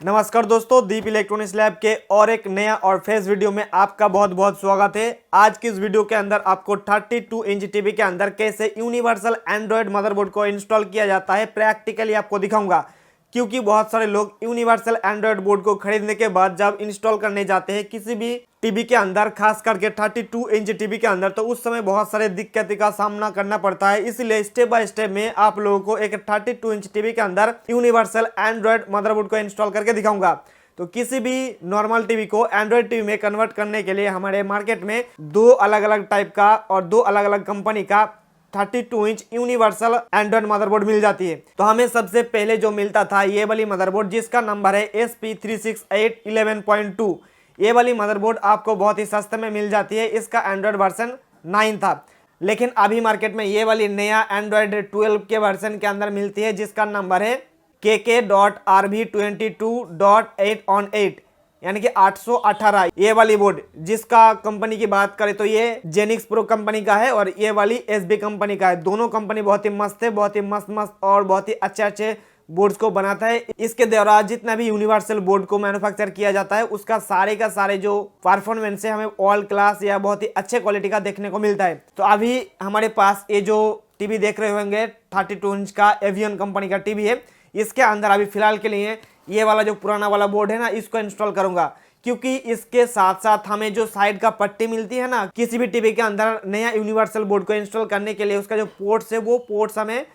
नमस्कार दोस्तों, दीप electronics lab के और एक नया और फ्रेश वीडियो में आपका बहुत बहुत स्वागत है। आज की इस वीडियो के अंदर आपको 32 इंच टीवी के अंदर कैसे यूनिवर्सल एंड्रॉयड मदरबोर्ड को इंस्टॉल किया जाता है प्रैक्टिकली आपको दिखाऊंगा। क्योंकि बहुत सारे लोग यूनिवर्सल एंड्रॉयड बोर्ड को खरीदने के बाद जब इंस्टॉल करने जाते हैं किसी भी टीवी के अंदर, खास करके 32 इंच टीवी के अंदर, तो उस समय बहुत सारे दिक्कत का सामना करना पड़ता है। इसलिए स्टेप बाय स्टेप में आप लोगों को एक 32 इंच टीवी के अंदर यूनिवर्सल एंड्रॉयड मदरबोर्ड को इंस्टॉल करके दिखाऊंगा। तो किसी भी नॉर्मल टीवी को एंड्रॉयड टीवी में कन्वर्ट करने के लिए हमारे मार्केट में दो अलग अलग टाइप का और दो अलग अलग कंपनी का 32 इंच यूनिवर्सल एंड्रॉयड मदरबोर्ड मिल जाती है। तो हमें सबसे पहले जो मिलता था ये वाली मदरबोर्ड, जिसका नंबर है SP36811.2। ये वाली मदरबोर्ड आपको बहुत ही सस्ते में मिल जाती है। इसका एंड्रॉयड वर्जन 9 था, लेकिन अभी मार्केट में ये वाली नया एंड्रॉयड 12 के वर्जन के अंदर मिलती है, जिसका नंबर है KK.RV22.8 यानी कि 818। ये वाली बोर्ड, जिसका कंपनी की बात करें तो ये जेनिक्स प्रो कंपनी का है और ये वाली एसबी कंपनी का है। दोनों कंपनी बहुत ही मस्त है, बहुत ही मस्त और बहुत ही अच्छे बोर्ड्स को बनाता है। इसके द्वारा जितना भी यूनिवर्सल बोर्ड को मैन्युफैक्चर किया जाता है उसका सारे का सारे जो परफॉर्मेंस है हमें ऑल क्लास या बहुत ही अच्छे क्वालिटी का देखने को मिलता है। तो अभी हमारे पास ये जो टीवी देख रहे होंगे 32 इंच का एवियन कंपनी का टीवी है। इसके अंदर अभी फिलहाल के लिए ये वाला जो पुराना वाला बोर्ड है ना, इसको इंस्टॉल करूंगा, क्योंकि इसके साथ साथ हमें जो साइड का पट्टी मिलती है ना, किसी भी टीवी के अंदर नया यूनिवर्सल बोर्ड को इंस्टॉल करने के लिए उसका जो पोर्ट्स है वो पोर्ट्स हमें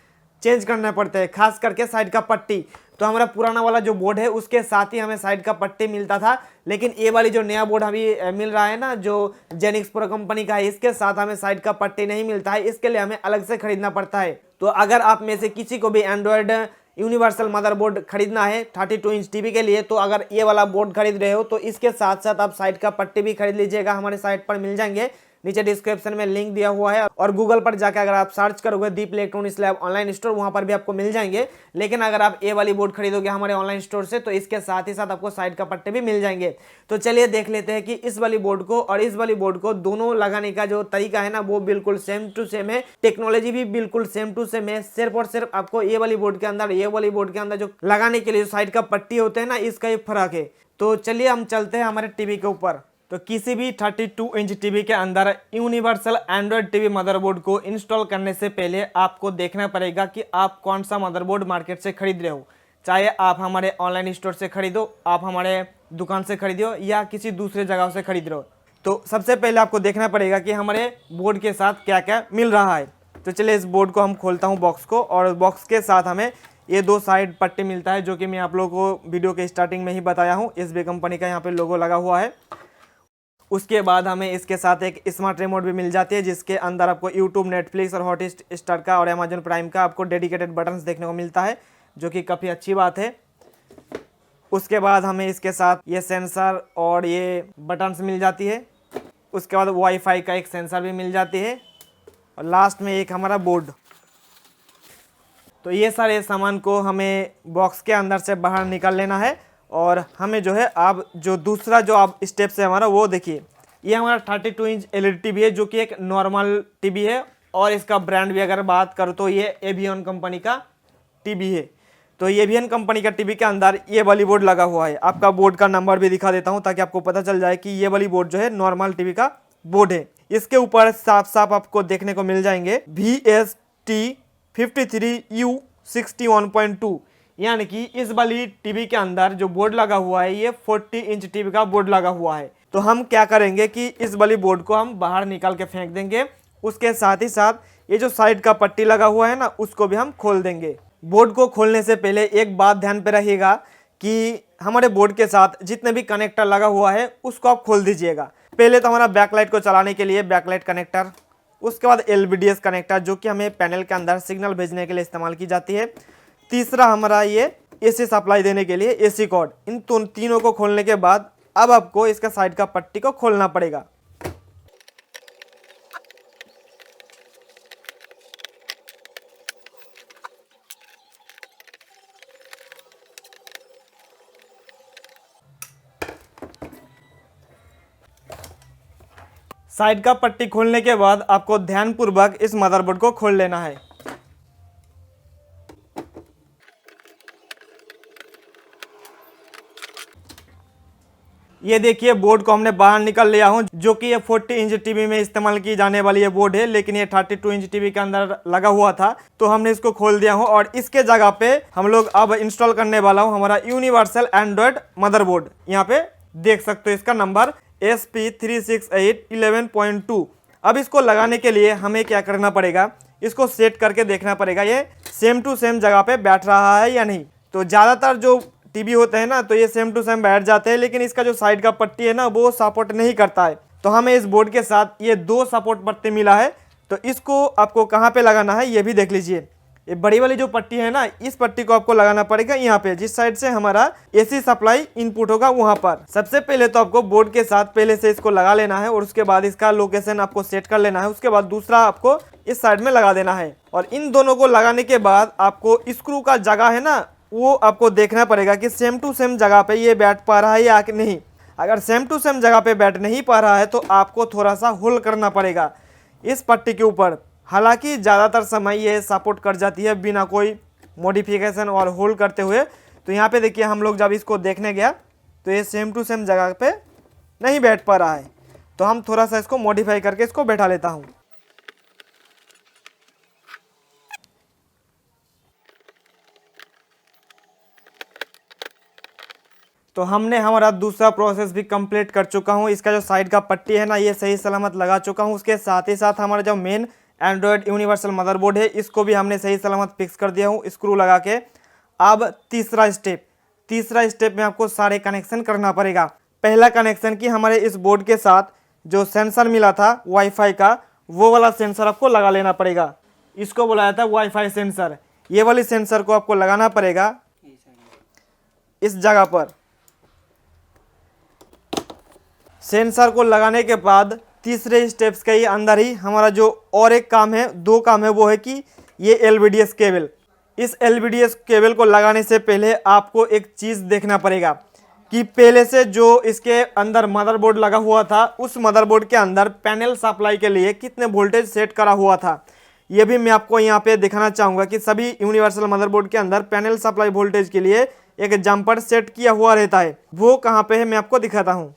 चेंज करना पड़ता है, खास करके साइड का पट्टी। तो हमारा पुराना वाला जो बोर्ड है उसके साथ ही हमें साइड का पट्टी मिलता था, लेकिन ये वाली जो नया बोर्ड अभी मिल रहा है ना, जो जेनिक्स प्रो कंपनी का है, इसके साथ हमें साइड का पट्टी नहीं मिलता है। इसके लिए हमें अलग से खरीदना पड़ता है। तो अगर आप में से किसी को भी एंड्रॉयड यूनिवर्सल मदरबोर्ड खरीदना है 32 इंच टीवी के लिए, तो अगर ये वाला बोर्ड खरीद रहे हो तो इसके साथ साथ आप साइड का पट्टी भी खरीद लीजिएगा। हमारे साइट पर मिल जाएंगे, नीचे डिस्क्रिप्शन में लिंक दिया हुआ है, और गूगल पर जाकर अगर आप सर्च करोगे दीप इलेक्ट्रॉनिक्स लैब ऑनलाइन स्टोर, वहां पर भी आपको मिल जाएंगे। लेकिन अगर आप ये वाली बोर्ड खरीदोगे हमारे ऑनलाइन स्टोर से तो इसके साथ ही साथ आपको साइड का पट्टे भी मिल जाएंगे। तो चलिए देख लेते हैं कि इस वाली बोर्ड को और इस वाली बोर्ड को दोनों लगाने का जो तरीका है ना, वो बिल्कुल सेम टू सेम है। टेक्नोलॉजी भी बिल्कुल सेम टू सेम है। सिर्फ और सिर्फ आपको ये वाली बोर्ड के अंदर, ये वाली बोर्ड के अंदर जो लगाने के लिए साइड का पट्टी होते हैं ना, इसका ये फर्क है। तो चलिए हम चलते हैं हमारे टीवी के ऊपर। तो किसी भी 32 इंच टीवी के अंदर यूनिवर्सल एंड्रॉयड टीवी मदरबोर्ड को इंस्टॉल करने से पहले आपको देखना पड़ेगा कि आप कौन सा मदरबोर्ड मार्केट से खरीद रहे हो। चाहे आप हमारे ऑनलाइन स्टोर से खरीदो, आप हमारे दुकान से खरीदो या किसी दूसरे जगह से खरीद रहे हो। तो सबसे पहले आपको देखना पड़ेगा कि हमारे बोर्ड के साथ क्या क्या मिल रहा है। तो चलिए इस बोर्ड को हम खोलता हूँ, बॉक्स को, और बॉक्स के साथ हमें ये दो साइड पट्टी मिलता है, जो कि मैं आप लोगों को वीडियो के स्टार्टिंग में ही बताया हूँ। एसबी कंपनी का यहाँ पे लोगो लगा हुआ है। उसके बाद हमें इसके साथ एक स्मार्ट रिमोट भी मिल जाती है, जिसके अंदर आपको यूट्यूब, नेटफ्लिक्स और हॉटस्टार का और अमेजन प्राइम का आपको डेडिकेटेड बटन्स देखने को मिलता है, जो कि काफ़ी अच्छी बात है। उसके बाद हमें इसके साथ ये सेंसर और ये बटन्स मिल जाती है। उसके बाद वाईफाई का एक सेंसर भी मिल जाती है, और लास्ट में एक हमारा बोर्ड। तो ये सारे सामान को हमें बॉक्स के अंदर से बाहर निकाल लेना है, और हमें जो है आप जो दूसरा जो आप स्टेप से हमारा वो देखिए, ये हमारा 32 इंच एलईडी टीवी है, जो कि एक नॉर्मल टीवी है, और इसका ब्रांड भी अगर बात करो तो ये एवियन कंपनी का टीवी है। तो ये एवियन कंपनी का टीवी के अंदर ये वाली बोर्ड लगा हुआ है। आपका बोर्ड का नंबर भी दिखा देता हूँ ताकि आपको पता चल जाए कि ये वाली बोर्ड जो है नॉर्मल टीवी का बोर्ड है। इसके ऊपर साफ साफ आपको देखने को मिल जाएंगे VST53U61.2, यानी कि इस वाली टीवी के अंदर जो बोर्ड लगा हुआ है ये 40 इंच टीवी का बोर्ड लगा हुआ है। तो हम क्या करेंगे कि इस वाली बोर्ड को हम बाहर निकाल के फेंक देंगे। उसके साथ ही साथ ये जो साइड का पट्टी लगा हुआ है ना, उसको भी हम खोल देंगे। बोर्ड को खोलने से पहले एक बात ध्यान पे रहिएगा कि हमारे बोर्ड के साथ जितने भी कनेक्टर लगा हुआ है उसको आप खोल दीजिएगा। पहले तो हमारा बैकलाइट को चलाने के लिए बैकलाइट कनेक्टर, उसके बाद LVDS कनेक्टर, जो कि हमें पैनल के अंदर सिग्नल भेजने के लिए इस्तेमाल की जाती है। तीसरा हमारा ये AC सप्लाई देने के लिए AC कॉर्ड। इन तीनों को खोलने के बाद अब आपको इसका साइड का पट्टी को खोलना पड़ेगा। साइड का पट्टी खोलने के बाद आपको ध्यानपूर्वक इस मदरबोर्ड को खोल लेना है। ये देखिए बोर्ड को हमने बाहर निकल लिया हूँ, जो कि ये 40 इंच टीवी में इस्तेमाल की जाने वाली ये बोर्ड है, लेकिन ये 32 इंच टीवी के अंदर लगा हुआ था, तो हमने इसको खोल दिया हूँ। और इसके जगह पे हम लोग अब इंस्टॉल करने वाला हूँ हमारा यूनिवर्सल एंड्रॉयड मदरबोर्ड। यहाँ पे देख सकते हो इसका नंबर SP36811.2। अब इसको लगाने के लिए हमें क्या करना पड़ेगा, इसको सेट करके देखना पड़ेगा ये सेम टू सेम जगह पे बैठ रहा है या नहीं। तो ज़्यादातर जो टीवी होते हैं ना, तो ये सेम टू सेम बैठ जाते हैं, लेकिन इसका जो साइड का पट्टी है ना, वो सपोर्ट नहीं करता है। तो हमें इस बोर्ड के साथ ये 2 सपोर्ट पट्टी मिला है, तो इसको आपको कहाँ पे लगाना है ये भी देख लीजिए। ये बड़ी वाली जो पट्टी है ना, इस पट्टी को आपको लगाना पड़ेगा यहाँ पे, जिस साइड से हमारा एसी सप्लाई इनपुट होगा वहां पर। सबसे पहले तो आपको बोर्ड के साथ पहले से इसको लगा लेना है, और उसके बाद इसका लोकेशन आपको सेट कर लेना है। उसके बाद दूसरा आपको इस साइड में लगा देना है, और इन दोनों को लगाने के बाद आपको स्क्रू का जगह है ना, वो आपको देखना पड़ेगा कि सेम टू सेम जगह पे ये बैठ पा रहा है या नहीं। अगर सेम टू सेम जगह पे बैठ नहीं पा रहा है तो आपको थोड़ा सा होल करना पड़ेगा इस पट्टी के ऊपर। हालांकि ज़्यादातर समय ये सपोर्ट कर जाती है बिना कोई मॉडिफिकेशन और होल्ड करते हुए। तो यहाँ पे देखिए हम लोग जब इसको देखने गया तो ये सेम टू सेम जगह पे नहीं बैठ पा रहा है, तो हम थोड़ा सा इसको मॉडिफाई करके इसको बैठा लेता हूँ। तो हमने हमारा दूसरा प्रोसेस भी कंप्लीट कर चुका हूँ। इसका जो साइड का पट्टी है ना, ये सही सलामत लगा चुका हूँ। उसके साथ ही साथ हमारा जो मेन एंड्रॉयड यूनिवर्सल मदरबोर्ड है, इसको भी हमने सही सलामत फिक्स कर दिया हूँ स्क्रू लगा के। अब तीसरा स्टेप में आपको सारे कनेक्शन करना पड़ेगा। पहला कनेक्शन कि हमारे इस बोर्ड के साथ जो सेंसर मिला था वाईफाई का, वो वाला सेंसर आपको लगा लेना पड़ेगा। इसको बुलाया था वाईफाई सेंसर। ये वाली सेंसर को आपको लगाना पड़ेगा इस जगह पर। सेंसर को लगाने के बाद तीसरे स्टेप्स के अंदर ही हमारा जो और एक काम है, 2 काम है, वो है कि ये LVDS केबल। इस LVDS केबल को लगाने से पहले आपको एक चीज़ देखना पड़ेगा कि पहले से जो इसके अंदर मदरबोर्ड लगा हुआ था, उस मदरबोर्ड के अंदर पैनल सप्लाई के लिए कितने वोल्टेज सेट करा हुआ था। ये भी मैं आपको यहाँ पे दिखाना चाहूँगा कि सभी यूनिवर्सल मदरबोर्ड के अंदर पैनल सप्लाई वोल्टेज के लिए एक जंपर सेट किया हुआ रहता है। वो कहाँ पे है मैं आपको दिखाता हूँ।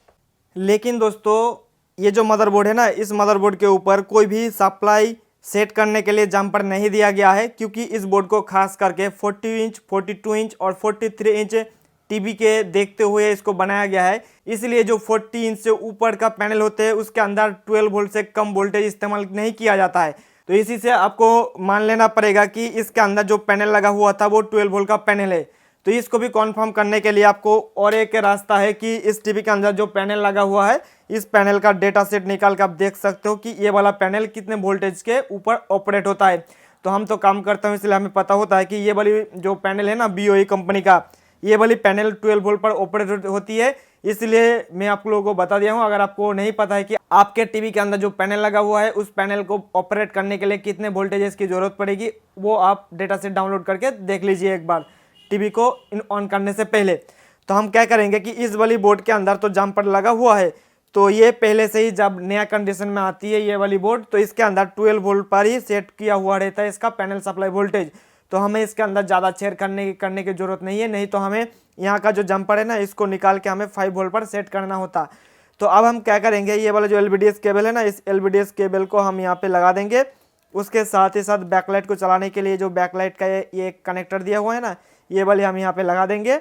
लेकिन दोस्तों ये जो मदरबोर्ड है ना, इस मदरबोर्ड के ऊपर कोई भी सप्लाई सेट करने के लिए जंपर नहीं दिया गया है, क्योंकि इस बोर्ड को खास करके 40 इंच, 42 इंच और 43 इंच टीवी के देखते हुए इसको बनाया गया है। इसलिए जो 40 इंच से ऊपर का पैनल होते हैं उसके अंदर 12 वोल्ट से कम वोल्टेज इस्तेमाल नहीं किया जाता है। तो इसी से आपको मान लेना पड़ेगा कि इसके अंदर जो पैनल लगा हुआ था वो 12 वोल्ट का पैनल है। तो इसको भी कॉन्फर्म करने के लिए आपको और एक रास्ता है कि इस टीवी के अंदर जो पैनल लगा हुआ है, इस पैनल का डेटा सेट निकाल के आप देख सकते हो कि ये वाला पैनल कितने वोल्टेज के ऊपर ऑपरेट होता है। तो हम तो काम करते हैं, इसलिए हमें पता होता है कि ये वाली जो पैनल है ना BOE कंपनी का, ये वाली पैनल 12 वोल्ट पर ऑपरेट होती है। इसलिए मैं आप लोगों को बता दिया हूँ। अगर आपको नहीं पता है कि आपके टीवी के अंदर जो पैनल लगा हुआ है, उस पैनल को ऑपरेट करने के लिए कितने वोल्टेजेस की जरूरत पड़ेगी, वो आप डेटा सेट डाउनलोड करके देख लीजिए एक बार टीवी को ऑन करने से पहले। तो हम क्या करेंगे कि इस वाली बोर्ड के अंदर तो जंपर लगा हुआ है, तो ये पहले से ही जब नया कंडीशन में आती है ये वाली बोर्ड, तो इसके अंदर 12 वोल्ट पर ही सेट किया हुआ रहता है इसका पैनल सप्लाई वोल्टेज। तो हमें इसके अंदर ज़्यादा छेड़ करने की जरूरत नहीं है, नहीं तो हमें यहाँ का जो जंपर है ना, इसको निकाल के हमें 5 वोल्ट पर सेट करना होता। तो अब हम क्या करेंगे, ये वाला जो LVDS केबल है ना, इस LVDS केबल को हम यहाँ पे लगा देंगे। उसके साथ ही साथ बैकलाइट को चलाने के लिए जो बैकलाइट का ये कनेक्टर दिया हुआ है ना, ये वाले हम यहाँ पे लगा देंगे।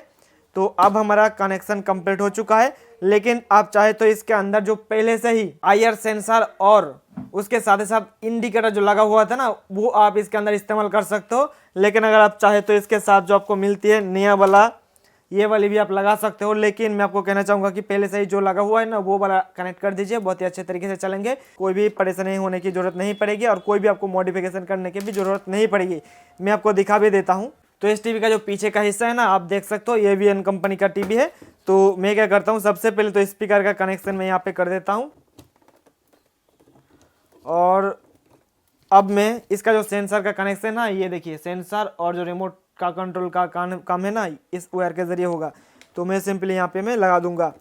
तो अब हमारा कनेक्शन कंप्लीट हो चुका है। लेकिन आप चाहे तो इसके अंदर जो पहले से ही IR सेंसर और उसके साथ ही साथ इंडिकेटर जो लगा हुआ था ना, वो आप इसके अंदर इस्तेमाल कर सकते हो। लेकिन अगर आप चाहे तो इसके साथ जो आपको मिलती है नया वाला, ये वाली भी आप लगा सकते हो। लेकिन मैं आपको कहना चाहूँगा कि पहले से ही जो लगा हुआ है ना, वो वाला कनेक्ट कर दीजिए, बहुत ही अच्छे तरीके से चलेंगे। कोई भी परेशानी होने की जरूरत नहीं पड़ेगी और कोई भी आपको मॉडिफिकेशन करने की भी जरूरत नहीं पड़ेगी। मैं आपको दिखा भी देता हूँ। तो इस टीवी का जो पीछे का हिस्सा है ना, आप देख सकते हो AVN कंपनी का टीवी है। तो मैं क्या करता हूँ, सबसे पहले तो स्पीकर का कनेक्शन मैं यहाँ पे कर देता हूँ, और अब मैं इसका जो सेंसर का कनेक्शन है, ये देखिए सेंसर और जो रिमोट का कंट्रोल का काम है ना, इस वायर के जरिए होगा। तो मैं सिंपली यहाँ पे मैं लगा दूंगा।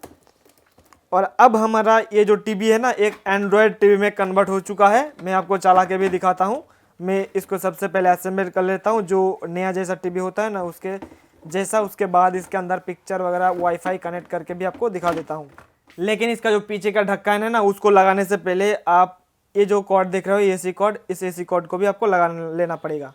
और अब हमारा ये जो टीवी है ना, एक एंड्रॉयड टीवी में कन्वर्ट हो चुका है। मैं आपको चला के भी दिखाता हूँ। मैं इसको सबसे पहले असेंबल कर लेता हूँ, जो नया जैसा टीवी होता है ना उसके जैसा। उसके बाद इसके अंदर पिक्चर वगैरह वाईफाई कनेक्ट करके भी आपको दिखा देता हूँ। लेकिन इसका जो पीछे का ढक्कन है ना, उसको लगाने से पहले आप ये जो कॉर्ड देख रहे हो, एसी कॉर्ड, इस एसी कॉर्ड को भी आपको लगा लेना पड़ेगा।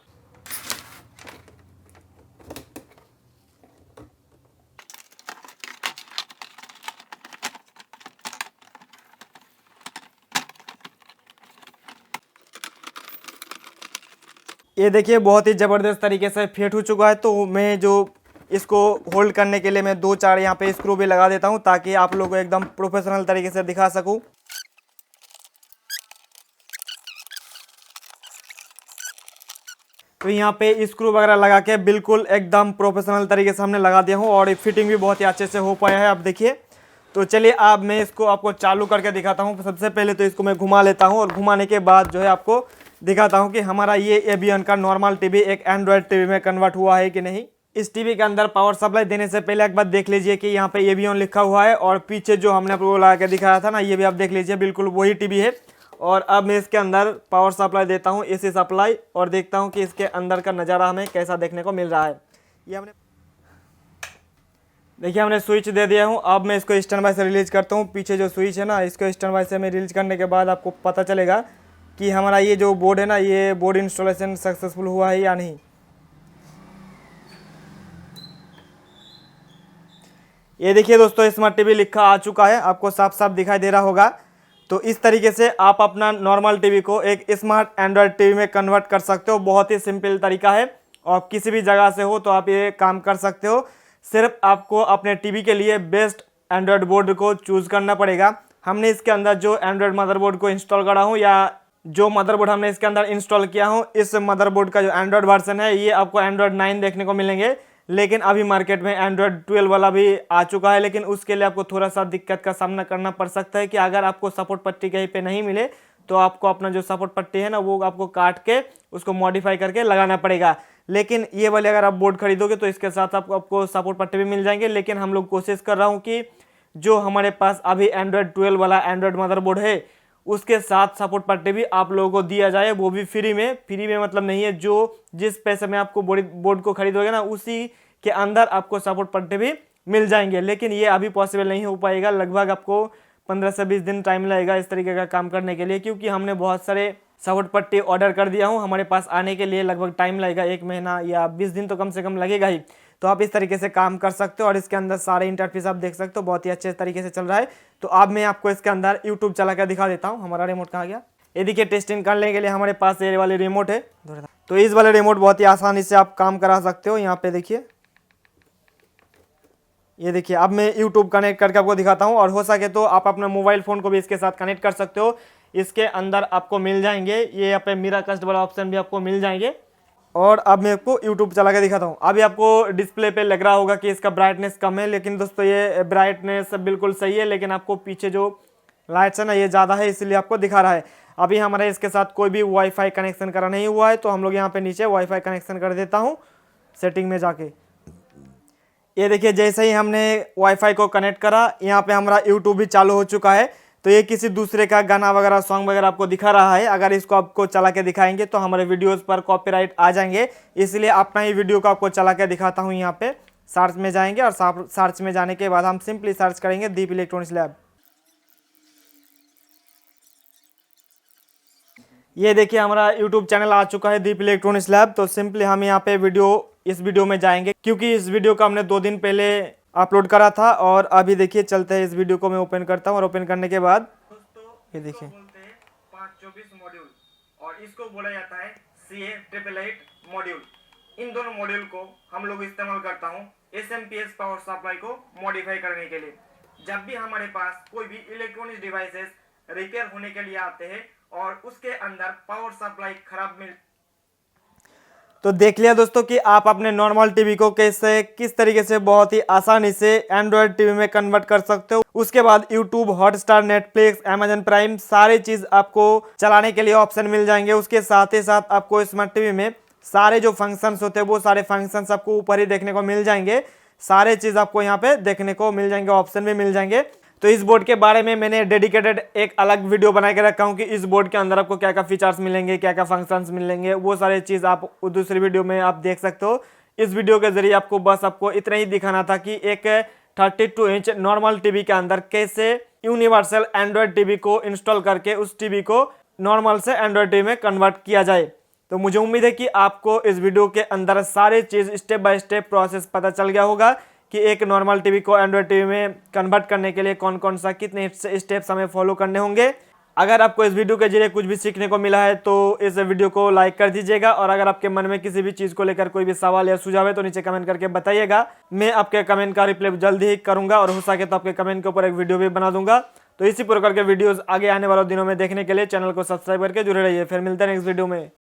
ये देखिए बहुत ही ज़बरदस्त तरीके से फिट हो चुका है। तो मैं जो इसको होल्ड करने के लिए मैं 2-4 यहाँ पे स्क्रू भी लगा देता हूँ, ताकि आप लोगों को एकदम प्रोफेशनल तरीके से दिखा सकूँ। तो यहाँ पे स्क्रू वगैरह लगा के बिल्कुल एकदम प्रोफेशनल तरीके से हमने लगा दिया हूँ, और फिटिंग भी बहुत ही अच्छे से हो पाया है। आप देखिए, तो चलिए अब मैं इसको आपको चालू करके दिखाता हूँ। सबसे पहले तो इसको मैं घुमा लेता हूँ, और घुमाने के बाद जो है आपको दिखाता हूँ कि हमारा ये एवियन का नॉर्मल टीवी एक एंड्रॉयड टीवी में कन्वर्ट हुआ है कि नहीं। इस टीवी के अंदर पावर सप्लाई देने से पहले एक बार देख लीजिए कि यहाँ पे एवियन लिखा हुआ है, और पीछे जो हमने आपको लगा के दिखाया था ना, ये भी आप देख लीजिए बिल्कुल वही टीवी है। और अब मैं इसके अंदर पावर सप्लाई देता हूँ, एसी सप्लाई, और देखता हूँ कि इसके अंदर का नज़ारा हमें कैसा देखने को मिल रहा है। ये हमने देखिए हमने स्विच दे दिया हूँ। अब मैं इसको स्टैंड बाय से रिलीज करता हूँ। पीछे जो स्विच है ना, इसको स्टैंड बाय से मैं रिलीज करने के बाद आपको पता चलेगा कि हमारा ये जो बोर्ड है ना, ये बोर्ड इंस्टॉलेशन सक्सेसफुल हुआ है या नहीं। ये देखिए दोस्तों, स्मार्ट टीवी लिखा आ चुका है, आपको साफ साफ दिखाई दे रहा होगा। तो इस तरीके से आप अपना नॉर्मल टीवी को एक स्मार्ट एंड्रॉयड टीवी में कन्वर्ट कर सकते हो। बहुत ही सिंपल तरीका है, और किसी भी जगह से हो तो आप ये काम कर सकते हो। सिर्फ आपको अपने टीवी के लिए बेस्ट एंड्रॉयड बोर्ड को चूज़ करना पड़ेगा। हमने इसके अंदर जो एंड्रॉयड मदरबोर्ड को इंस्टॉल करा हूँ, या जो मदरबोर्ड हमने इसके अंदर इंस्टॉल किया हूँ, इस मदरबोर्ड का जो एंड्रॉयड वर्जन है, ये आपको एंड्रॉयड 9 देखने को मिलेंगे। लेकिन अभी मार्केट में एंड्रॉयड 12 वाला भी आ चुका है, लेकिन उसके लिए आपको थोड़ा सा दिक्कत का सामना करना पड़ सकता है कि अगर आपको सपोर्ट पट्टी कहीं पे नहीं मिले तो आपको अपना जो सपोर्ट पट्टी है ना, वो आपको काट के उसको मॉडिफाई करके लगाना पड़ेगा। लेकिन ये वाले अगर आप बोर्ड खरीदोगे तो इसके साथ आपको सपोर्ट पट्टी भी मिल जाएंगे। लेकिन हम लोग कोशिश कर रहा हूँ कि जो हमारे पास अभी एंड्रॉयड 12 वाला एंड्रॉयड मदरबोर्ड है, उसके साथ सपोर्ट पट्टी भी आप लोगों को दिया जाए, वो भी फ्री में। फ्री में मतलब नहीं है, जो जिस पैसे में आपको बोर्ड को खरीदोगे ना, उसी के अंदर आपको सपोर्ट पट्टी भी मिल जाएंगे। लेकिन ये अभी पॉसिबल नहीं हो पाएगा, लगभग आपको 15 से 20 दिन टाइम लगेगा इस तरीके का काम करने के लिए, क्योंकि हमने बहुत सारे सपोर्ट पट्टी ऑर्डर कर दिया हूँ। हमारे पास आने के लिए लगभग टाइम लगेगा 1 महीना या 20 दिन तो कम से कम लगेगा ही। तो आप इस तरीके से काम कर सकते हो, और इसके अंदर सारे इंटरफेस आप देख सकते हो, बहुत ही अच्छे तरीके से चल रहा है। तो अब मैं आपको इसके अंदर यूट्यूब चला कर दिखा देता हूँ। हमारा रिमोट कहाँ गया? ये देखिए, टेस्टिंग करने के लिए हमारे पास ये वाली रिमोट है। तो इस वाले रिमोट बहुत ही आसानी से आप काम करा सकते हो। यहाँ पे देखिए, ये देखिए, अब मैं YouTube कनेक्ट करके आपको दिखाता हूँ, और हो सके तो आप अपने मोबाइल फ़ोन को भी इसके साथ कनेक्ट कर सकते हो। इसके अंदर आपको मिल जाएंगे ये यहाँ पे मिराकस्ट वाला ऑप्शन भी आपको मिल जाएंगे। और अब मैं आपको YouTube चला के दिखाता हूँ। अभी आपको डिस्प्ले पे लग रहा होगा कि इसका ब्राइटनेस कम है, लेकिन दोस्तों ये ब्राइटनेस बिल्कुल सही है, लेकिन आपको पीछे जो लाइट्स है ना, ये ज़्यादा है, इसलिए आपको दिखा रहा है। अभी हमारे इसके साथ कोई भी वाईफाई कनेक्शन करा नहीं हुआ है, तो हम लोग यहाँ पे नीचे वाईफाई कनेक्शन कर देता हूँ सेटिंग में जाके। ये देखिए, जैसे ही हमने वाईफाई को कनेक्ट करा, यहाँ पे हमारा यूट्यूब भी चालू हो चुका है। तो ये किसी दूसरे का गाना वगैरह सॉन्ग वगैरह आपको दिखा रहा है। अगर इसको आपको चला के दिखाएंगे तो हमारे वीडियोस पर कॉपीराइट आ जाएंगे, इसलिए अपना ही वीडियो को आपको चला के दिखाता हूँ। यहाँ पे सर्च में जाएंगे, और सर्च में जाने के बाद हम सिंपली सर्च करेंगे दीप इलेक्ट्रॉनिक्स लैब। ये देखिए, हमारा यूट्यूब चैनल आ चुका है दीप इलेक्ट्रॉनिक्स लैब। तो सिंपली हम यहाँ पे इस वीडियो में जाएंगे, क्योंकि इस वीडियो को हमने 2 दिन पहले अपलोड करा था। और अभी देखिए, चलते हैं इस वीडियो को मैं ओपन करता हूँ, और ओपन करने के बाद ये देखिए, बोलते हैं 524 मॉड्यूल, और इसको बोला जाता है CA888 मॉड्यूल। इन दोनों मॉड्यूल को हम लोग इस्तेमाल करता हूँ SMPS पावर सप्लाई को मॉडिफाई करने के लिए। जब भी हमारे पास कोई भी इलेक्ट्रॉनिक डिवाइसेस रिपेयर होने के लिए आते हैं और उसके अंदर पावर सप्लाई खराब मिल, तो देख लिया दोस्तों कि आप अपने नॉर्मल टीवी को कैसे किस तरीके से बहुत ही आसानी से एंड्रॉयड टीवी में कन्वर्ट कर सकते हो। उसके बाद YouTube, Hotstar, Netflix, Amazon prime, सारी चीज आपको चलाने के लिए ऑप्शन मिल जाएंगे। उसके साथ ही साथ आपको स्मार्ट टीवी में सारे जो फंक्शंस होते हैं, वो सारे फंक्शंस आपको ऊपर ही देखने को मिल जाएंगे। सारे चीज आपको यहाँ पे देखने को मिल जाएंगे, ऑप्शन भी मिल जाएंगे। तो इस बोर्ड के बारे में मैंने डेडिकेटेड एक अलग वीडियो बना के रखा हूँ कि इस बोर्ड के अंदर आपको क्या क्या फीचर्स मिलेंगे, क्या क्या फंक्शंस मिलेंगे, वो सारे चीज़ आप दूसरी वीडियो में आप देख सकते हो। इस वीडियो के जरिए आपको बस आपको इतना ही दिखाना था कि एक 32 इंच नॉर्मल टीवी के अंदर कैसे यूनिवर्सल एंड्रॉयड टीवी को इंस्टॉल करके उस टीवी को नॉर्मल से एंड्रॉयड टीवी में कन्वर्ट किया जाए। तो मुझे उम्मीद है कि आपको इस वीडियो के अंदर सारी चीज़ स्टेप बाय स्टेप प्रोसेस पता चल गया होगा कि एक नॉर्मल टीवी को एंड्रॉयड टीवी में कन्वर्ट करने के लिए कौन कौन सा कितने स्टेप्स हमें फॉलो करने होंगे। अगर आपको इस वीडियो के जरिए कुछ भी सीखने को मिला है तो इस वीडियो को लाइक कर दीजिएगा, और अगर आपके मन में किसी भी चीज़ को लेकर कोई भी सवाल या सुझाव है तो नीचे कमेंट करके बताइएगा। मैं आपके कमेंट का रिप्लाई जल्दी ही करूंगा, और हो सके तो आपके कमेंट के ऊपर एक वीडियो भी बना दूंगा। तो इसी प्रकार के वीडियोस आगे आने वाले दिनों में देखने के लिए चैनल को सब्सक्राइब करके जुड़े रहिए। फिर मिलते हैं नेक्स्ट वीडियो में।